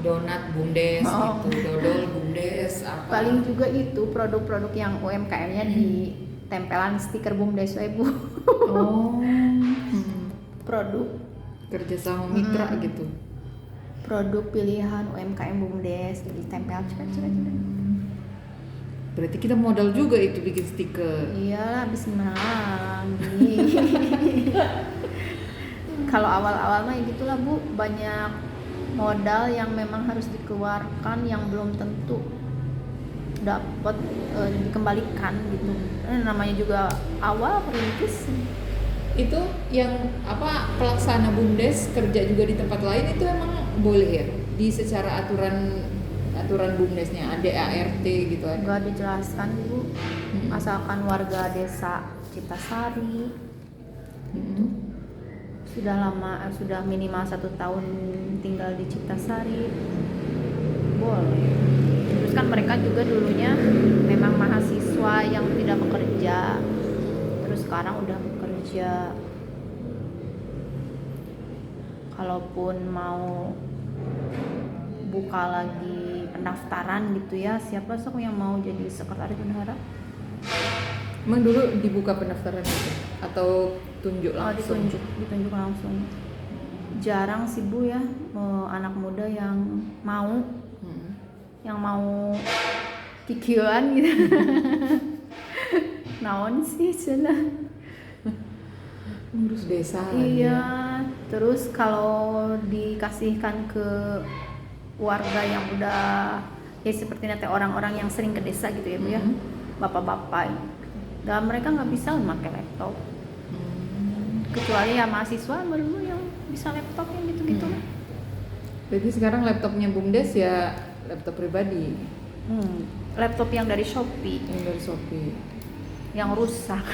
Donat Bumdes gitu, dodol Bumdes apa? Paling juga itu produk-produk yang UMKM-nya di tempelan stiker Bumdes Bu. Produk kerja sama mitra gitu. Produk pilihan UMKM Bumdes ditempel cepet. Berarti kita modal juga itu bikin stiker. Iyalah, bismillah lagi. Kalau awal-awal mah gitulah Bu, banyak modal yang memang harus dikeluarkan yang belum tentu dapat dikembalikan gitu. Namanya juga awal perintis. Itu yang pelaksana Bumdes kerja juga di tempat lain itu emang boleh ya? Di secara aturan Bumdesnya ada ART gitu ada? Enggak dijelaskan Bu. Asalkan warga desa Citasari gitu. Sudah minimal 1 tahun tinggal di Citasari boleh. Terus kan mereka juga dulunya memang mahasiswa yang tidak bekerja, terus sekarang udah bekerja. Kalaupun mau buka lagi pendaftaran gitu ya, siapa sok yang mau jadi sekretaris bendahara? Emang dulu dibuka pendaftaran itu atau tunjuk langsung? Ditunjuk langsung. Jarang sih Bu ya anak muda yang mau kikieuan gitu. Naon sih cenah. Ngurus desa. Iya, terus kalau dikasihkan ke warga yang udah ya seperti nanti orang-orang yang sering ke desa gitu ya Bu ya, bapak-bapak, dan mereka nggak bisa memakai laptop, kecuali ya mahasiswa baru yang bisa laptop yang gitu-gitu lah. Jadi sekarang laptopnya Bumdes ya laptop pribadi. Laptop yang dari Shopee. Yang rusak.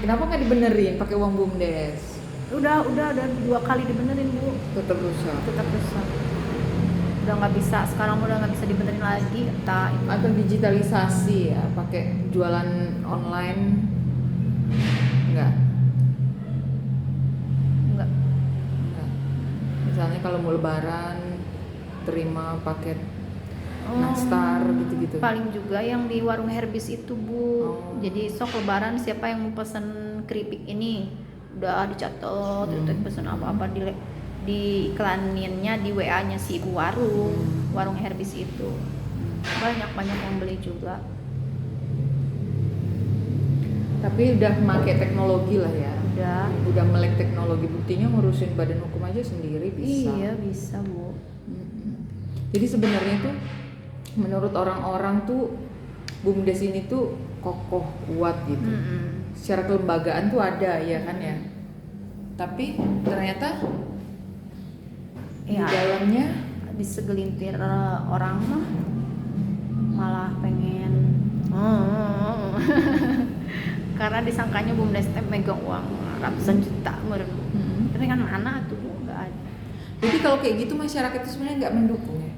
Kenapa nggak dibenerin pakai uang Bumdes? Udah 2 kali dibenerin Bu. Tetap rusak. Udah nggak bisa, sekarang udah nggak bisa dibenerin lagi. Atau digitalisasi ya, pakai jualan online? Enggak. Misalnya kalau mau lebaran terima paket nastar gitu-gitu. Paling juga yang di warung Herbis itu Bu. Jadi sok lebaran siapa yang mau pesen keripik ini udah dicatat, udah pesen apa-apa di iklaninnya di WA-nya si ibu warung Herbis itu. Banyak yang beli juga. Tapi udah pakai teknologi lah ya. Udah melek teknologi, buktinya ngurusin badan hukum aja sendiri bisa. Iya bisa Bu. Jadi sebenarnya tuh menurut orang-orang tuh BUMDes ini tuh kokoh kuat gitu. Secara kelembagaan tuh ada ya kan ya. Tapi ternyata di dalamnya di segelintir orang mah malah pengen karena disangkanya BUMDes teh megang uang ratusan juta meren. Tapi kan mana tuh Bu, nggak ada. Jadi kalau kayak gitu masyarakat itu sebenarnya nggak mendukung ya?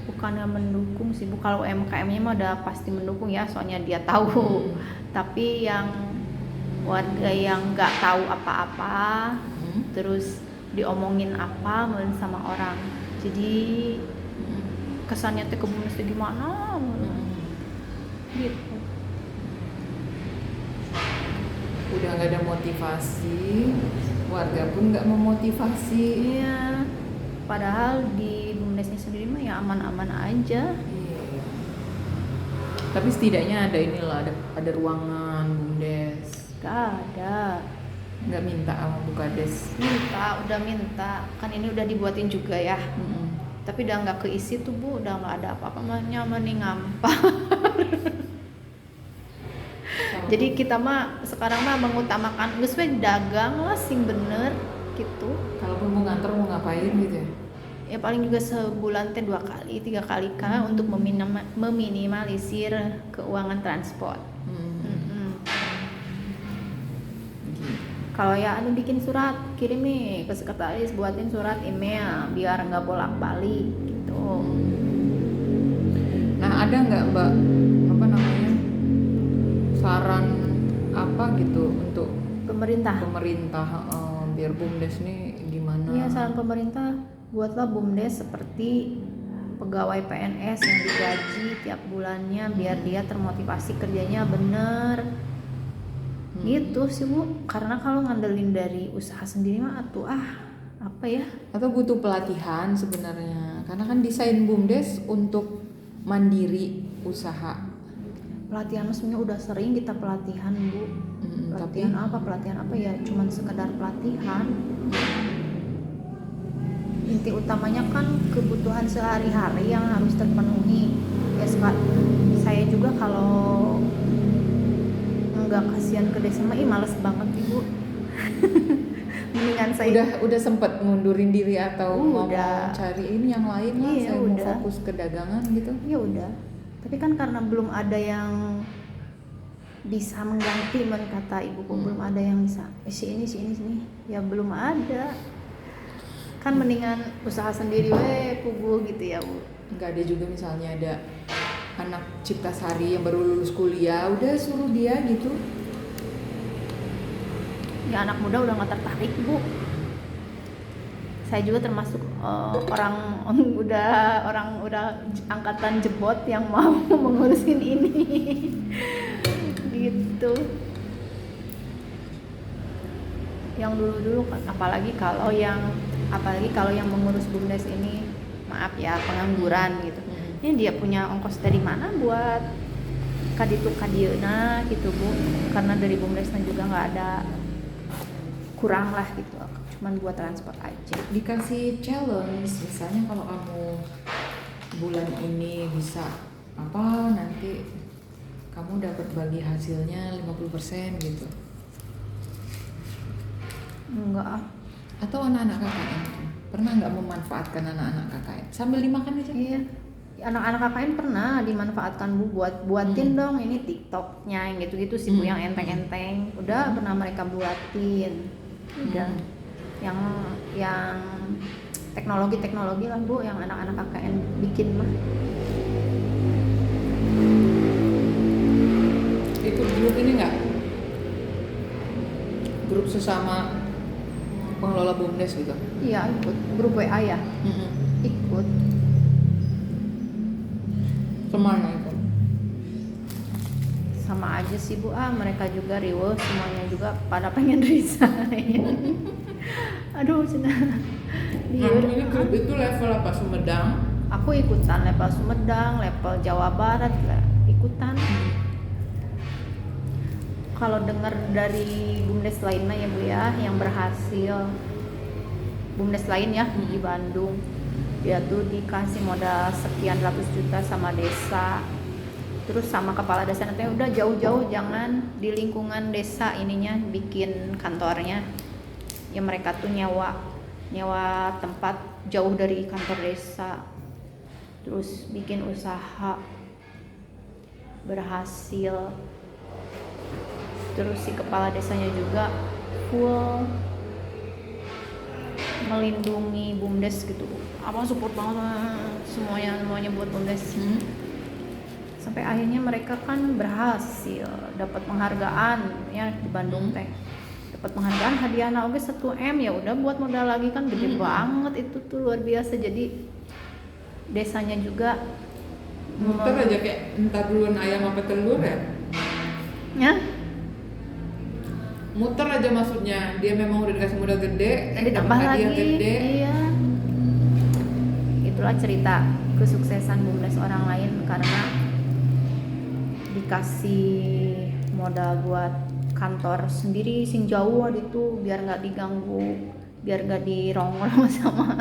Bukannya mendukung sih Bu, kalau UMKM-nya mah udah pasti mendukung ya, soalnya dia tahu. Tapi yang warga yang nggak tahu apa-apa, terus diomongin apa sama orang, jadi kesannya teh ke BUMDes teh gimana gitu. Udah nggak ada motivasi, warga pun nggak memotivasi. Iya, padahal di BUMDesnya sendiri mah ya aman-aman aja. Iya. Tapi setidaknya ada inilah, ada ruangan BUMDes. Gak ada. Nggak minta sama Bukades? Udah minta, kan ini udah dibuatin juga ya. Tapi udah nggak keisi tuh Bu, udah nggak ada apa-apa, mending ngampar. Jadi kita mah sekarang mah mengutamakan geus we dagang lah sing bener gitu. Kalaupun mau nganter mau ngapain gitu ya? Ya paling juga sebulan teh 2 kali 3 kali kan untuk meminimalisir keuangan transport. Kalau ya anu bikin surat kirim nih ke sekretaris, buatin surat email biar nggak bolak-balik gitu. Nah ada nggak Mbak saran apa gitu untuk pemerintah biar BUMDes nih gimana? Iya, saran pemerintah, buatlah BUMDes seperti pegawai PNS yang digaji tiap bulannya biar dia termotivasi kerjanya bener. Gitu sih Bu, karena kalau ngandelin dari usaha sendiri mah apa ya? Atau butuh pelatihan sebenarnya, karena kan desain BUMDes untuk mandiri usaha. Pelatihan sebenarnya udah sering kita pelatihan Bu. Pelatihan apa ya, cuman sekedar pelatihan. Inti utamanya kan kebutuhan sehari-hari yang harus terpenuhi. Ya saya juga kalau nggak kasihan ke desa mah males banget Ibu. Mendingan saya udah sempet ngundurin diri atau mau cari ini yang lain lah, saya mau fokus ke dagangan gitu. Ya udah. Tapi kan karena belum ada yang bisa mengganti, kata ibuku, belum ada yang bisa sini ya belum ada. Kan mendingan usaha sendiri pugu gitu ya Bu. Nggak ada juga misalnya ada anak Ciptasari yang baru lulus kuliah, udah suruh dia gitu. Ya anak muda udah nggak tertarik Bu. Saya juga termasuk orang udah angkatan jebot yang mau mengurusin ini. Gitu. Yang dulu kan apalagi kalau yang mengurus BUMDes ini maaf ya pengangguran gitu. Ini dia punya ongkos dari mana buat kaditu kadieuna gitu Bu, karena dari BUMDesnya juga nggak ada kurang lah gitu, cuman buat transport aja. Dikasih challenge misalnya kalau kamu bulan ini bisa apa, nanti kamu dapat bagi hasilnya 50% gitu. Enggak. Atau anak-anak KKN pernah nggak memanfaatkan anak-anak KKN sambil dimakan aja? Iya. Anak-anak KKN pernah dimanfaatkan Bu, buatin dong ini TikToknya yang gitu-gitu sih Bu, yang enteng-enteng. Udah pernah mereka buatin. Udah. Yang teknologi lah Bu, yang anak-anak KKN bikin mah. Ikut grup ini nggak? Grup sesama pengelola BUMDes gitu? Iya ikut, grup WA ya. Ikut. Kemana itu? Sama aja sih Bu, mereka juga riweuh, semuanya juga pada pengen resign. Aduh cina Nah, ini grup itu level apa? Sumedang? aku ikutan level Sumedang, level Jawa Barat lah ikutan. Kalau dengar dari bumdes lainnya ya Bu ya, yang berhasil bumdes lain ya di Bandung, dia tuh dikasih modal sekian ratus juta sama desa, terus sama kepala desa nanti udah jauh-jauh jangan di lingkungan desa ininya bikin kantornya, ya mereka tuh nyewa tempat jauh dari kantor desa, terus bikin usaha berhasil. Terus si kepala desanya juga full melindungi bumdes gitu, apa support banget semuanya buat bumdes. Sampai akhirnya mereka kan berhasil dapat penghargaan ya di Bandung teh, dapat penghargaan hadiah oge 1 M, ya udah buat modal lagi kan gede banget itu tuh, luar biasa. Jadi desanya juga Muter aja kayak entah duluan ayam apa telur ya? Muter aja maksudnya, dia memang udah dikasih modal gede, ditambah lagi gede. Iya, itulah cerita kesuksesan bumdes orang lain, karena dikasih modal buat kantor sendiri sing jauh itu biar nggak diganggu, biar nggak dirongrong sama.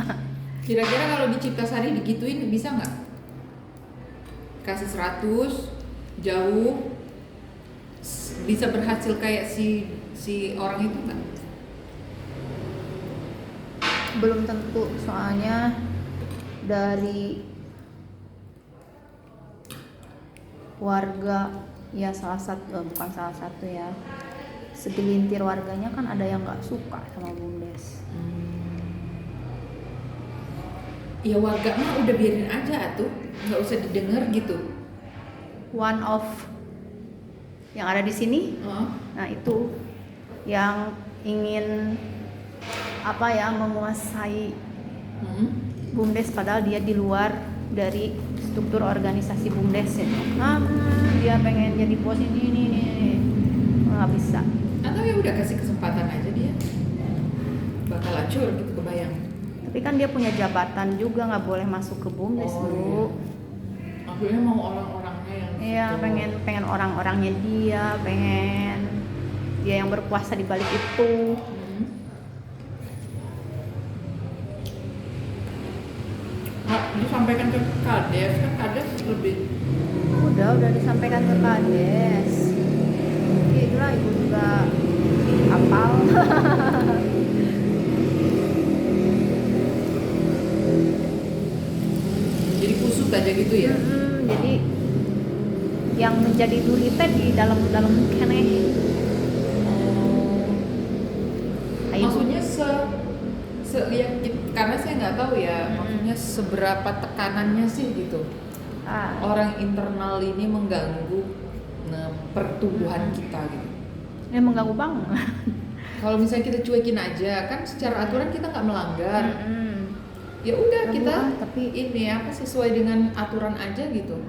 Kira-kira kalau di Ciptasari digituin bisa nggak? Kasih 100 jauh bisa berhasil kayak si orang itu nggak? Belum tentu, soalnya dari warga ya bukan salah satu ya, segelintir warganya kan ada yang nggak suka sama bumdes. Ya warga mah udah biarin aja tuh, nggak usah didengar gitu. One of yang ada di sini, nah itu yang ingin menguasai bumdes, padahal dia di luar dari struktur organisasi bumdes itu. Dia pengen jadi bos ini nggak bisa. Atau ya udah kasih kesempatan aja, dia bakal acur gitu, kebayang. Tapi kan dia punya jabatan juga, nggak boleh masuk ke bumdes Bu. Iya. Akhirnya mau orang-orangnya yang Iya, pengen orang-orangnya pengen dia yang berkuasa di balik itu. Disampaikan ke Kades, kan Kades lebih Udah disampaikan ke Kades. Ya itulah, ibu juga hafal. jadi kusut aja gitu ya. Jadi yang menjadi duri teh di dalam keneh. Maksudnya ya, karena saya nggak tahu ya, maksudnya seberapa tekanannya sih gitu. Orang internal ini mengganggu pertumbuhan kita gitu. Ya mengganggu banget. Kalau misalnya kita cuekin aja, kan secara aturan kita nggak melanggar. Ya udah kita tapi ini sesuai dengan aturan aja gitu.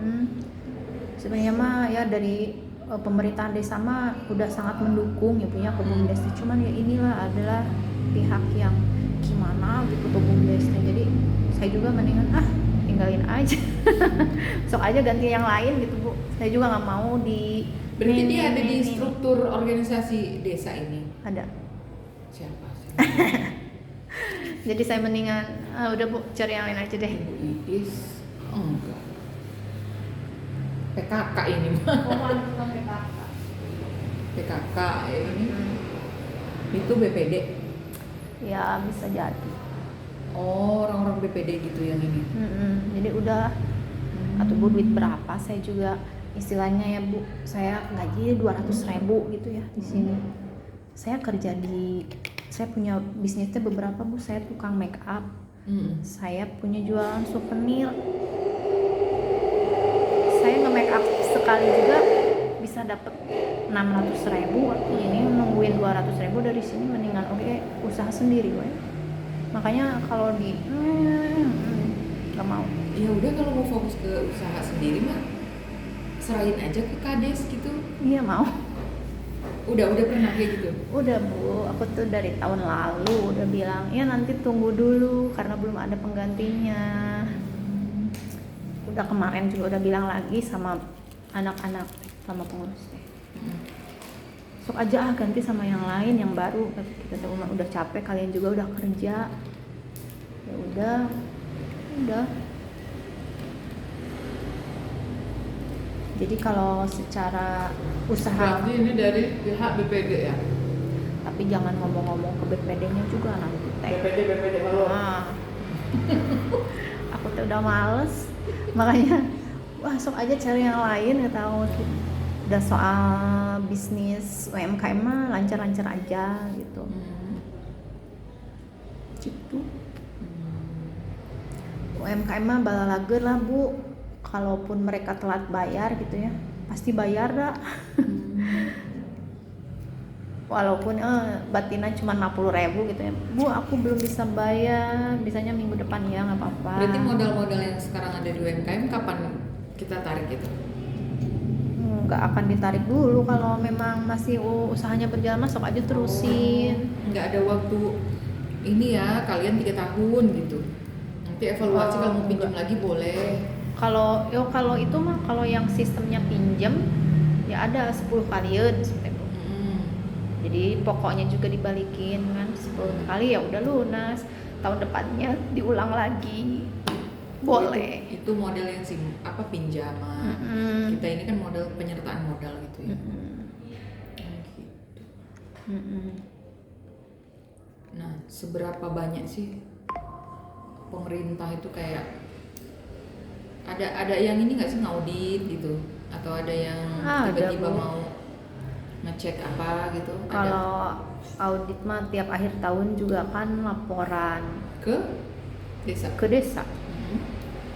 Sebenarnya mah ya dari pemerintahan desa mah udah sangat mendukung ya punya ke bumdes, cuman ya inilah adalah pihak yang gimana gitu ke bumdesnya. Jadi saya juga mendingan tinggalin aja. Sok aja ganti yang lain gitu Bu. Saya juga nggak mau di. Berarti dia ada di struktur organisasi desa ini. Ada. Siapa? Jadi saya mendingan udah Bu, cari yang lain aja deh. Ibu Iis enggak. PKK ini mah. Bukan PKK. PKK ya ini. Itu BPD. Ya bisa jadi. Oh, orang-orang BPD gitu yang ini. Jadi udah atau Bu duit berapa, saya juga istilahnya ya Bu, saya gaji 200.000 gitu ya di sini. Saya kerja saya punya bisnisnya beberapa Bu, saya tukang make up, saya punya jualan souvenir, saya nge-make up sekali juga bisa dapat 600.000. Waktu ini nungguin 200.000 dari sini, mendingan usaha sendiri gue. Makanya kalau nggak mau. Ya udah, kalau mau fokus ke usaha sendiri mah serahin aja ke kades gitu. Iya mau. Udah pernah kayak gitu. Udah Bu, aku tuh dari tahun lalu udah bilang ya nanti tunggu dulu karena belum ada penggantinya. Udah kemarin juga udah bilang lagi sama anak-anak sama pengurusnya. Sok aja ganti sama yang lain yang baru, kita udah capek, kalian juga udah kerja. Ya udah. Jadi kalau secara usaha, Berarti ini dari pihak BPD ya? tapi jangan ngomong-ngomong ke BPD-nya juga nanti teh. BPD halo. Aku tuh udah males, makanya wah sok aja cari yang lain, nggak tahu. Udah soal bisnis UMKM mah lancar-lancar aja gitu. Gitu. UMKM mah balalager lah Bu, kalaupun mereka telat bayar gitu ya pasti bayar dah. Walaupun batinnya cuma 50.000 gitu ya Bu, aku belum bisa bayar, bisanya minggu depan ya, nggak apa-apa. Berarti modal-modal yang sekarang ada di UMKM kapan kita tarik itu? Nggak akan ditarik dulu, kalau memang masih usahanya berjalan masuk aja terusin. Nggak ada waktu ini ya, kalian 3 tahun gitu. Nanti evaluasi kalau mau pinjam lagi boleh. Kalau itu mah kalau yang sistemnya pinjam ya ada 10 kalian seperti itu. Jadi pokoknya juga dibalikin kan 10 kali ya udah lunas. Tahun depannya diulang lagi. Boleh. Itu model yang pinjaman. Kita ini kan model penyertaan modal gitu ya. Gitu. Nah, seberapa banyak sih pemerintah itu kayak ada yang ini nggak sih ngaudit gitu, atau ada yang tiba-tiba mau ngecek apa gitu? Kalau audit mah tiap akhir tahun juga kan laporan ke desa.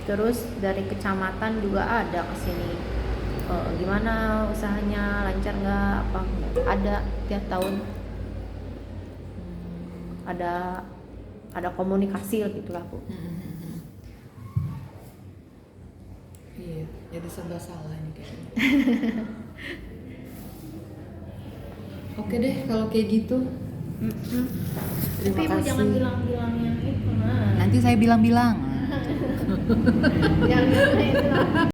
Terus dari kecamatan juga ada ke sini. Gimana usahanya, lancar nggak, apa ada tiap tahun. Ada komunikasi gitu lah Bu. Iya, jadi serba salah ini kayaknya. Oke deh kalau kayak gitu. Terima Tapi kasih. Ibu jangan bilang-bilangnya itu. Nanti saya bilang-bilang. Jangan bilang itu.